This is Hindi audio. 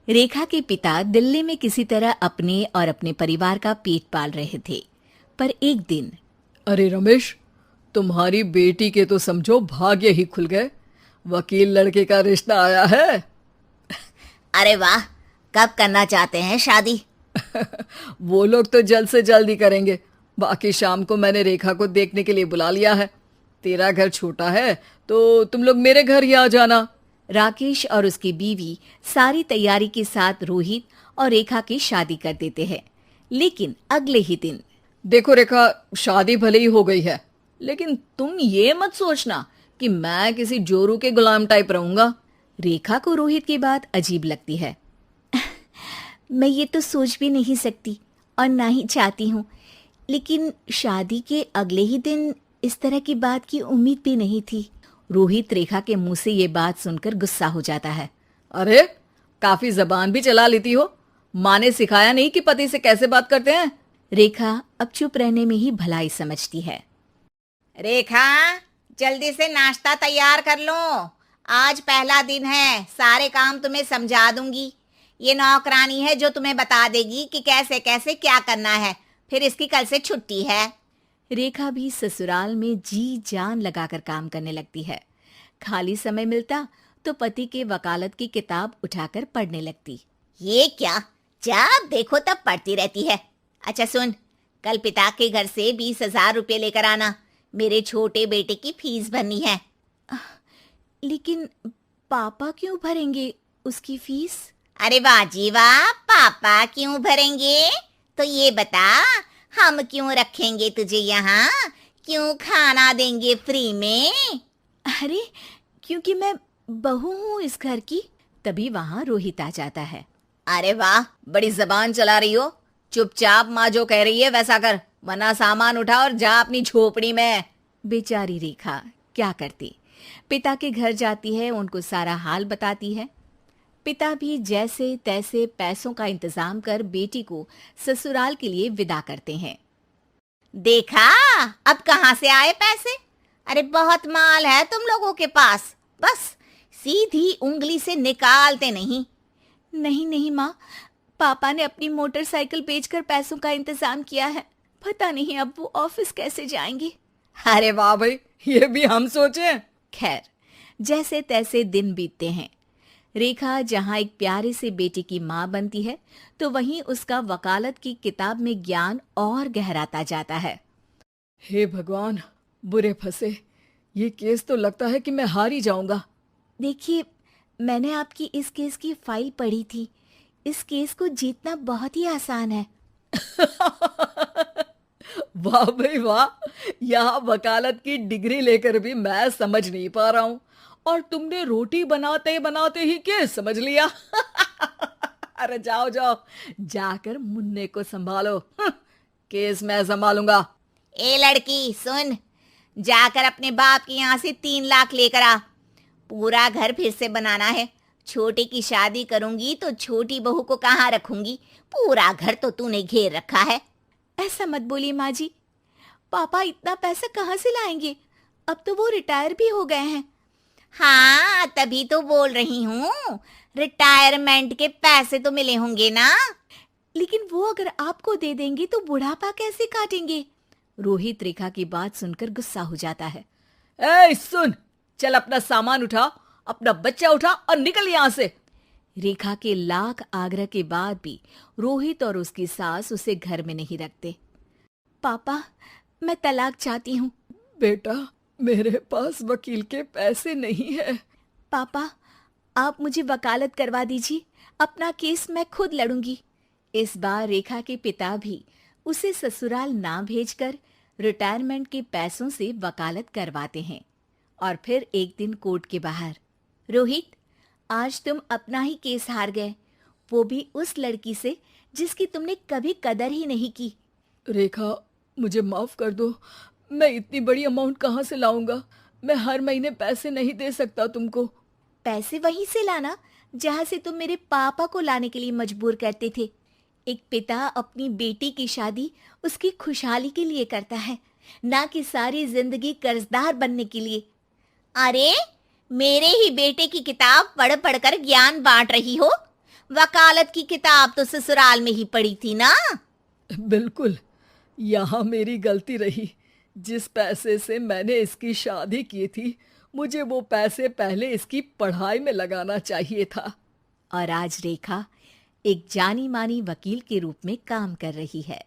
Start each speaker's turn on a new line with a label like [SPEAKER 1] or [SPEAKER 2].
[SPEAKER 1] रेखा के पिता दिल्ली में किसी तरह अपने और अपने परिवार का पेट पाल रहे थे। पर एक दिन
[SPEAKER 2] अरे रमेश, तुम्हारी बेटी के तो समझो भाग्य ही खुल गए। वकील लड़के का रिश्ता आया है।
[SPEAKER 3] अरे वाह, कब करना चाहते हैं शादी?
[SPEAKER 2] वो लोग तो जल्द से जल्द ही करेंगे। बाकी शाम को मैंने रेखा को देखने के लिए बुला लिया है। तेरा घर छोटा है तो तुम लोग मेरे घर ही आ जाना।
[SPEAKER 1] राकेश और उसकी बीवी सारी तैयारी के साथ रोहित और रेखा की शादी कर देते हैं। लेकिन अगले ही दिन
[SPEAKER 2] देखो रेखा, शादी भले ही हो गई है, लेकिन तुम ये मत सोचना कि मैं किसी जोरू के गुलाम टाइप रहूंगा।
[SPEAKER 1] रेखा को रोहित की बात अजीब लगती है। मैं ये तो सोच भी नहीं सकती और ना ही चाहती हूँ, लेकिन शादी के अगले ही दिन इस तरह की बात की उम्मीद भी नहीं थी। रोहित रेखा के मुंह से ये बात सुनकर गुस्सा हो जाता है।
[SPEAKER 2] अरे, काफी जबान भी चला लेती हो। माँ ने सिखाया नहीं कि पति से कैसे बात करते हैं?
[SPEAKER 1] रेखा अब चुप रहने में ही भलाई समझती है।
[SPEAKER 3] रेखा, जल्दी से नाश्ता तैयार कर लो। आज पहला दिन है, सारे काम तुम्हें समझा दूंगी। ये नौकरानी है जो तुम्हें बता देगी कि कैसे कैसे क्या करना है। फिर इसकी कल से छुट्टी है।
[SPEAKER 1] रेखा भी ससुराल में जी जान लगाकर काम करने लगती है। खाली समय मिलता तो पति के वकालत की किताब उठाकर पढ़ने लगती।
[SPEAKER 3] ये क्या, जब देखो तब पढ़ती रहती है। अच्छा सुन, कल पिता के घर से 20,000 रुपये लेकर आना। मेरे छोटे बेटे की फीस भरनी है।
[SPEAKER 1] लेकिन पापा क्यों भरेंगे उसकी फीस?
[SPEAKER 3] अरे वाह जी वाह, पापा क्यों भरेंगे? तो ये बता, हम क्यों रखेंगे तुझे यहाँ? क्यों खाना देंगे फ्री में?
[SPEAKER 1] अरे, क्योंकि मैं बहू हूँ इस घर की। तभी वहाँ रोहित आ जाता है।
[SPEAKER 3] अरे वाह, बड़ी जबान चला रही हो। चुपचाप माँ जो कह रही है वैसा कर, वरना सामान उठा और जा अपनी झोपड़ी में।
[SPEAKER 1] बेचारी रेखा क्या करती। पिता के घर जाती है, उनको सारा हाल बताती है। पिता भी जैसे तैसे पैसों का इंतजाम कर बेटी को ससुराल के लिए विदा करते हैं।
[SPEAKER 3] देखा, अब कहाँ से आए पैसे? अरे बहुत माल है तुम लोगों के पास, बस सीधी उंगली से निकालते नहीं।
[SPEAKER 1] नहीं नहीं माँ, पापा ने अपनी मोटरसाइकिल बेचकर पैसों का इंतजाम किया है। पता नहीं अब वो ऑफिस कैसे जाएंगे।
[SPEAKER 2] अरे वाह भाई, ये भी हम सोचे।
[SPEAKER 1] खैर, जैसे तैसे दिन बीतते हैं। रेखा जहाँ एक प्यारे से बेटे की माँ बनती है, तो वहीं उसका वकालत की किताब में ज्ञान और गहराता जाता है।
[SPEAKER 2] हे भगवान, बुरे फंसे। ये केस तो लगता है कि मैं हार ही जाऊंगा।
[SPEAKER 1] देखिए, मैंने आपकी इस केस की फाइल पढ़ी थी। इस केस को जीतना बहुत ही आसान है।
[SPEAKER 2] वाह भाई वाह, यहाँ वकालत की डिग्री लेकर भी मैं समझ नहीं पा रहा हूँ, और तुमने रोटी बनाते बनाते ही केस समझ लिया। अरे जाओ जाओ, जाकर मुन्ने को संभालो। केस मैं संभालूंगा।
[SPEAKER 3] ए लड़की सुन, जाकर अपने बाप के यहाँ से 3 लाख लेकर आ। पूरा घर फिर से बनाना है। छोटे की शादी करूंगी तो छोटी बहू को कहाँ रखूंगी? पूरा घर तो तूने घेर रखा है।
[SPEAKER 1] ऐसा मत बोलिए माँ जी। पापा इतना पैसा कहाँ से लाएंगे? अब तो वो रिटायर भी हो गए हैं।
[SPEAKER 3] हाँ, तभी तो बोल रही हूँ, रिटायरमेंट के पैसे तो मिले होंगे ना।
[SPEAKER 1] लेकिन वो अगर आपको दे देंगे तो बुढ़ापा कैसे काटेंगे? रोहित रेखा की बात सुनकर गुस्सा हो जाता है।
[SPEAKER 2] ए सुन, चल अपना सामान उठा, अपना बच्चा उठा और निकल यहाँ से।
[SPEAKER 1] रेखा के लाख आग्रह के बाद भी रोहित और उसकी सास उसे घर में नहीं रखते। पापा, मैं तलाक चाहती हूँ।
[SPEAKER 2] बेटा, मेरे पास वकील के पैसे नहीं है।
[SPEAKER 1] पापा, आप मुझे वकालत करवा दीजिए। अपना केस मैं खुद लड़ूंगी। इस बार रेखा के पिता भी उसे ससुराल ना भेजकर रिटायरमेंट के पैसों से वकालत करवाते हैं। और फिर एक दिन कोर्ट के बाहर, रोहित, आज तुम अपना ही केस हार गए, वो भी उस लड़की से जिसकी तुमने कभी कदर ही नहीं की।
[SPEAKER 2] रेखा, मुझे माफ कर दो। मैं इतनी बड़ी अमाउंट कहाँ से लाऊंगा? मैं हर महीने पैसे नहीं दे सकता तुमको।
[SPEAKER 1] पैसे वहीं से लाना जहाँ से तुम मेरे पापा को लाने के लिए मजबूर करते थे। एक पिता अपनी बेटी की शादी उसकी खुशहाली के लिए करता है, ना कि सारी जिंदगी कर्जदार बनने के लिए।
[SPEAKER 3] अरे, मेरे ही बेटे की किताब पढ़ पढ़ कर ज्ञान बांट रही हो। वकालत की किताब तो ससुराल में ही पड़ी थी ना।
[SPEAKER 2] बिल्कुल, यहाँ मेरी गलती रही। जिस पैसे से मैंने इसकी शादी की थी, मुझे वो पैसे पहले इसकी पढ़ाई में लगाना चाहिए था।
[SPEAKER 1] और आज रेखा एक जानी मानी वकील के रूप में काम कर रही है।